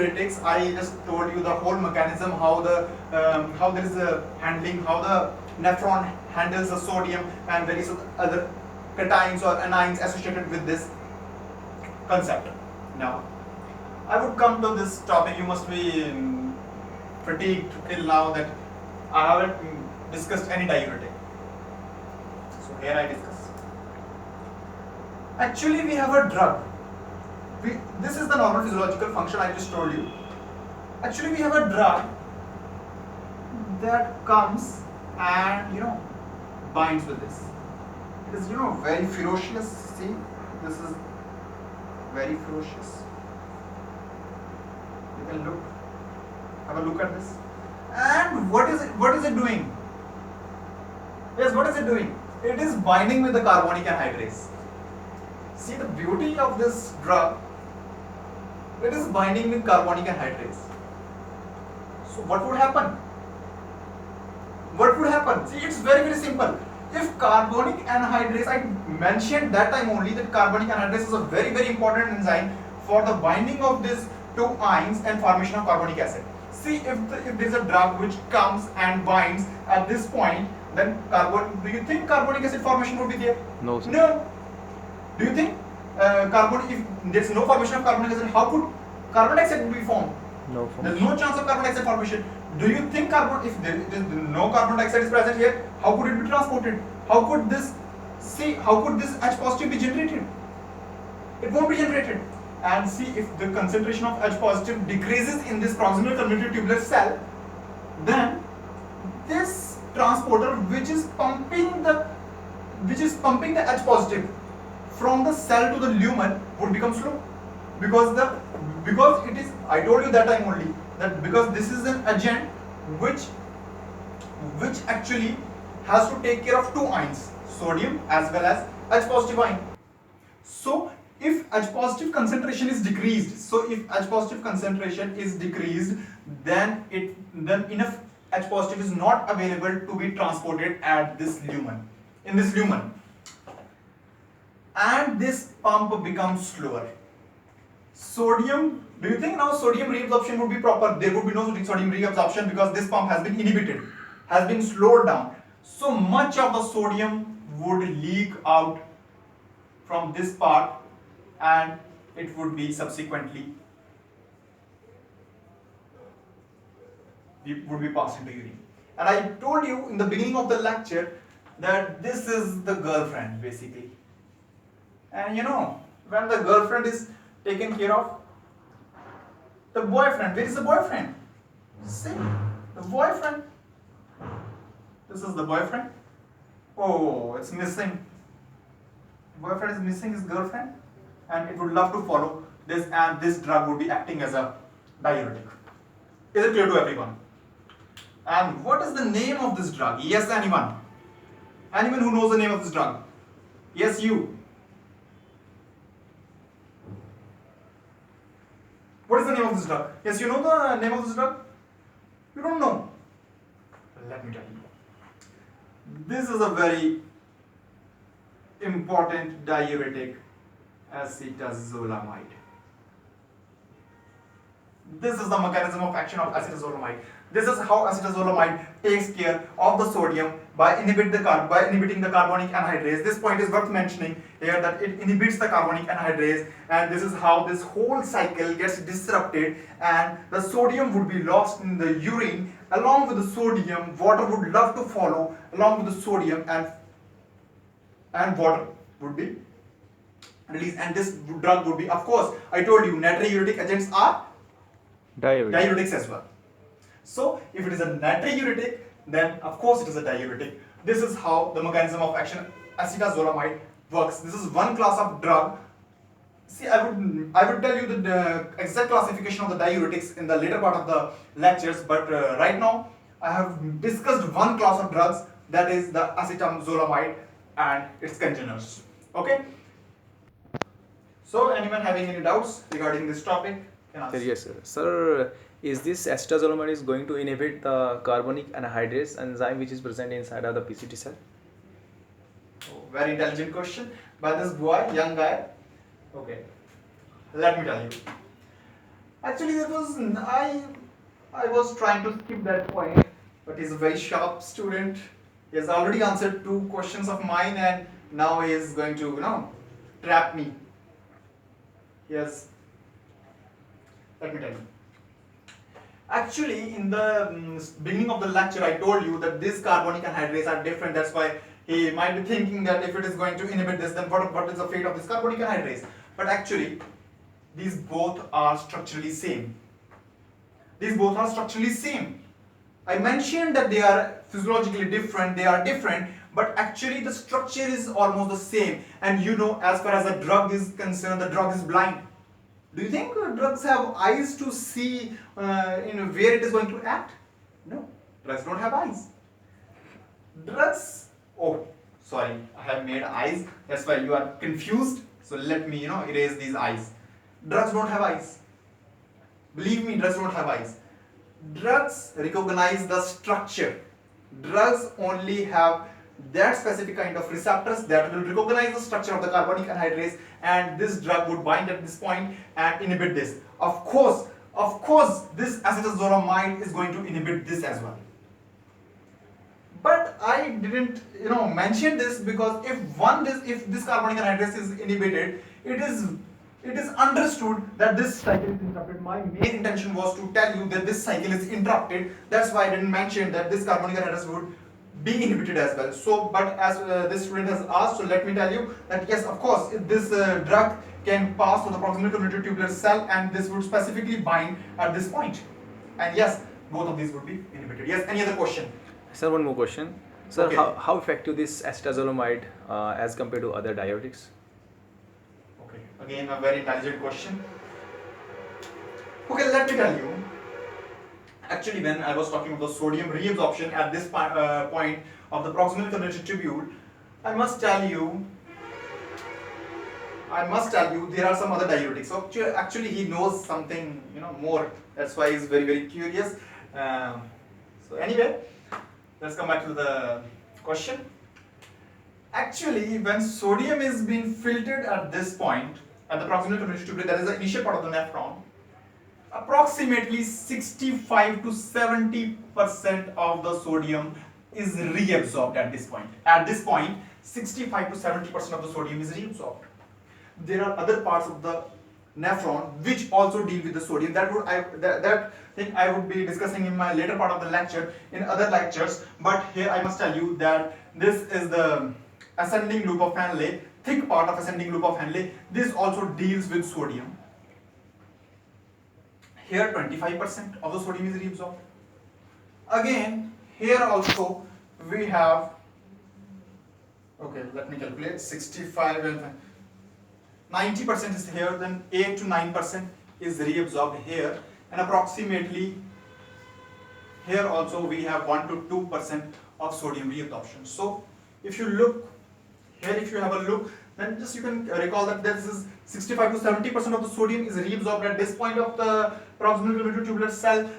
diuretics, I just told you the whole mechanism, how there is a handling, how the nephron handles the sodium and various other cations or anions associated with this concept. Now, I would come to this topic. You must be fatigued till now that I haven't discussed any diuretic. So here I discuss. Actually, we have a drug. This is the normal physiological function I just told you. Actually, we have a drug that comes and binds with this. It is very ferocious. See, this is very ferocious. You can have a look at this. And what is it doing? Yes, what is it doing? It is binding with the carbonic anhydrase. See the beauty of this drug. It is binding with carbonic anhydrase. So what would happen? What would happen? See, it's very, very simple. If carbonic anhydrase, I mentioned that time only that carbonic anhydrase is a very, very important enzyme for the binding of these two ions and formation of carbonic acid. See, if there is a drug which comes and binds at this point, then do you think carbonic acid formation would be there? No, sir. No. Do you think if there is no formation of carbonic acid, how could carbon dioxide be formed? No. There is no chance of carbon dioxide formation. Do you think if there is no carbon dioxide is present here, how could it be transported? How could this H positive be generated? It won't be generated. And see, if the concentration of H positive decreases in this proximal convoluted tubular cell, then this transporter which is pumping the H positive from the cell to the lumen would become slow, because it is, I told you that time only, that because this is an agent which actually has to take care of two ions, sodium as well as H positive ion. So if H positive concentration is decreased, then enough H positive is not available to be transported at this lumen, and this pump becomes slower. Sodium, do you think now sodium reabsorption would be proper? There would be no sodium reabsorption because this pump has been inhibited, has been slowed down. So much of the sodium would leak out from this part, and it would be subsequently passed into urine. And I told you in the beginning of the lecture that this is the girlfriend basically. And when the girlfriend is taken care of, the boyfriend, where is the boyfriend? See, the boyfriend. This is the boyfriend. Oh, it's missing. Boyfriend is missing his girlfriend, and it would love to follow this, and this drug would be acting as a diuretic. Is it clear to everyone? And what is the name of this drug? Yes, anyone? Anyone who knows the name of this drug? Yes, you. What is the name of this drug? Yes, you know the name of this drug? You don't know? Let me tell you. This is a very important diuretic, acetazolamide. This is the mechanism of action of acetazolamide. This is how acetazolamide takes care of the sodium by inhibiting the carbonic anhydrase. This point is worth mentioning here, that it inhibits the carbonic anhydrase, and this is how this whole cycle gets disrupted, and the sodium would be lost in the urine. Along with the sodium, water would love to follow along with the sodium, and water would be released, and this drug would be, of course, I told you natriuretic agents are diuretics as well. So if it is a natriuretic, then of course it is a diuretic. This is how the mechanism of action acetazolamide works. This is one class of drug. See, I would tell you the exact classification of the diuretics in the later part of the lectures, but right now I have discussed one class of drugs, that is the acetazolamide and its congeners. Okay. So anyone having any doubts regarding this topic can ask. Yes, sir. Sir, is this acetazolamide is going to inhibit the carbonic anhydrase enzyme which is present inside of the PCT cell? Oh, very intelligent question by this boy, young guy. Okay, let me tell you. Actually, it was I was trying to skip that point, but he's a very sharp student. He has already answered 2 questions of mine, and now he is going to trap me. Yes, let me tell you. Actually, in the beginning of the lecture, I told you that these carbonic anhydrase are different. That's why he might be thinking that if it is going to inhibit this, then what is the fate of this carbonic anhydrase? But actually, these both are structurally same. These both are structurally same. I mentioned that they are physiologically different, they are different, but actually the structure is almost the same. And as far as the drug is concerned, the drug is blind. Do you think drugs have eyes to see where it is going to act? No, drugs don't have eyes. Drugs, oh, sorry, I have made eyes, that's why you are confused. So let me, erase these eyes. Drugs don't have eyes. Believe me, drugs don't have eyes. Drugs recognize the structure. Drugs only have that specific kind of receptors that will recognize the structure of the carbonic anhydrase, and this drug would bind at this point and inhibit this. Of course, this acetazolamide is going to inhibit this as well. But I didn't, mention this because if this carbonic anhydrase is inhibited, it is understood that this cycle is interrupted. My main intention was to tell you that this cycle is interrupted. That's why I didn't mention that this carbonic anhydrase would be inhibited as well. So, but as this student has asked, so let me tell you that yes, of course, this drug can pass through the proximal convoluted tubular cell, and this would specifically bind at this point. And yes, both of these would be inhibited. Yes, any other question? Sir, one more question. Sir, Okay. how effective this acetazolamide as compared to other diuretics? Okay, again a very intelligent question. Okay, let me tell you. Actually, when I was talking about the sodium reabsorption at this point of the proximal convoluted tubule, I must tell you there are some other diuretics. So actually he knows something more. That's why he's very curious. So anyway, let's come back to the question. Actually, when sodium is being filtered at this point, at the proximal convoluted tubule, that is the initial part of the nephron, approximately 65 to 70% of the sodium is reabsorbed at this point. At this point, 65 to 70% of the sodium is reabsorbed. There are other parts of the nephron which also deal with the sodium. That thing I would be discussing in my later part of the lecture, in other lectures. But here I must tell you that this is the ascending loop of Henle, thick part of ascending loop of Henle. This also deals with sodium. Here 25% of the sodium is reabsorbed. Again, here also we have, okay, let me calculate, 65 and 90% is here, then 8 to 9% is reabsorbed here, and approximately here also we have 1 to 2% of sodium reabsorption. So if you look here, if you have a look, then just you can recall that this is 65 to 70% of the sodium is reabsorbed at this point of the proximal convoluted tubular cell.